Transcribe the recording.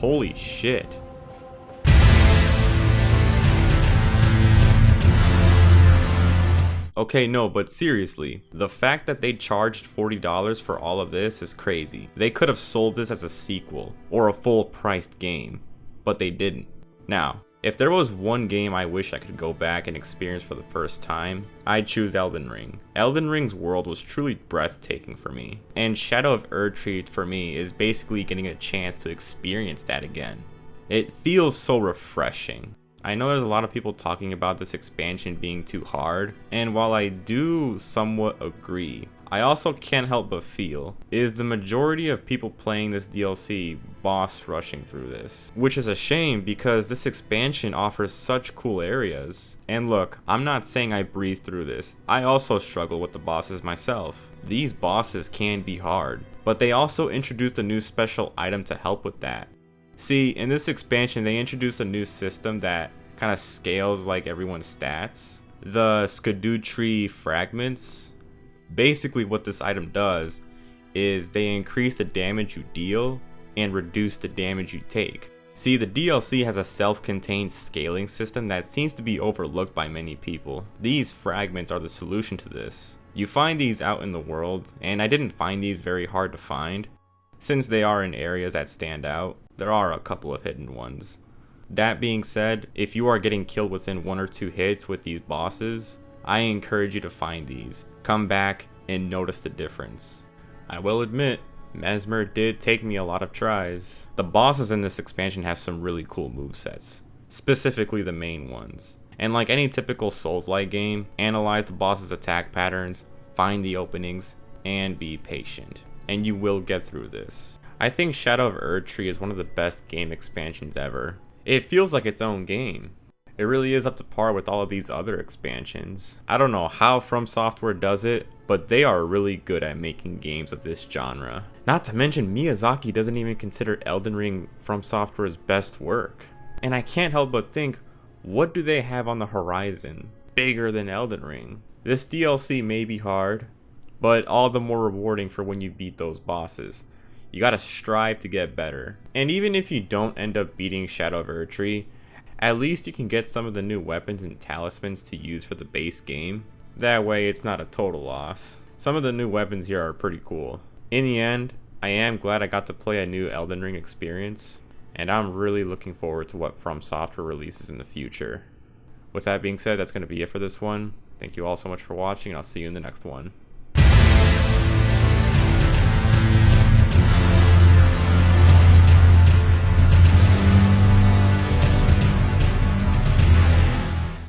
Holy shit. Okay, no, but seriously, the fact that they charged $40 for all of this is crazy. They could have sold this as a sequel, or a full-priced game, but they didn't. Now, if there was one game I wish I could go back and experience for the first time, I'd choose EldenRing. EldenRing's world was truly breathtaking for me, and Shadow of Erdtree for me is basically getting a chance to experience that again. It feels so refreshing. I know there's a lot of people talking about this expansion being too hard, and while I do somewhat agree, I also can't help but feel, is the majority of people playing this DLC boss rushing through this? Which is a shame because this expansion offers such cool areas. And look, I'm not saying I breeze through this, I also struggle with the bosses myself. These bosses can be hard, but they also introduced a new special item to help with that. See, in this expansion they introduced a new system that kind of scales like everyone's stats. The Erdtree fragments. Basically what this item does is they increase the damage you deal and reduce the damage you take. See, the DLC has a self-contained scaling system that seems to be overlooked by many people. These fragments are the solution to this. You find these out in the world, and I didn't find these very hard to find. Since they are in areas that stand out, there are a couple of hidden ones. That being said, if you are getting killed within 1 or 2 hits with these bosses, I encourage you to find these. Come back and notice the difference. I will admit, Mesmer did take me a lot of tries. The bosses in this expansion have some really cool movesets, specifically the main ones. And like any typical Souls-like game, analyze the boss's attack patterns, find the openings, and be patient. And you will get through this. I think Shadow of Erdtree is one of the best game expansions ever. It feels like its own game. It really is up to par with all of these other expansions. I don't know how From Software does it, but they are really good at making games of this genre. Not to mention Miyazaki doesn't even consider EldenRing From Software's best work. And I can't help but think, what do they have on the horizon bigger than EldenRing? This DLC may be hard, but all the more rewarding for when you beat those bosses. You gotta strive to get better. And even if you don't end up beating Shadow of Erdtree, at least you can get some of the new weapons and talismans to use for the base game. That way it's not a total loss. Some of the new weapons here are pretty cool. In the end, I am glad I got to play a new Elden Ring experience, and I'm really looking forward to what From Software releases in the future. With that being said, that's going to be it for this one. Thank you all so much for watching, and I'll see you in the next one.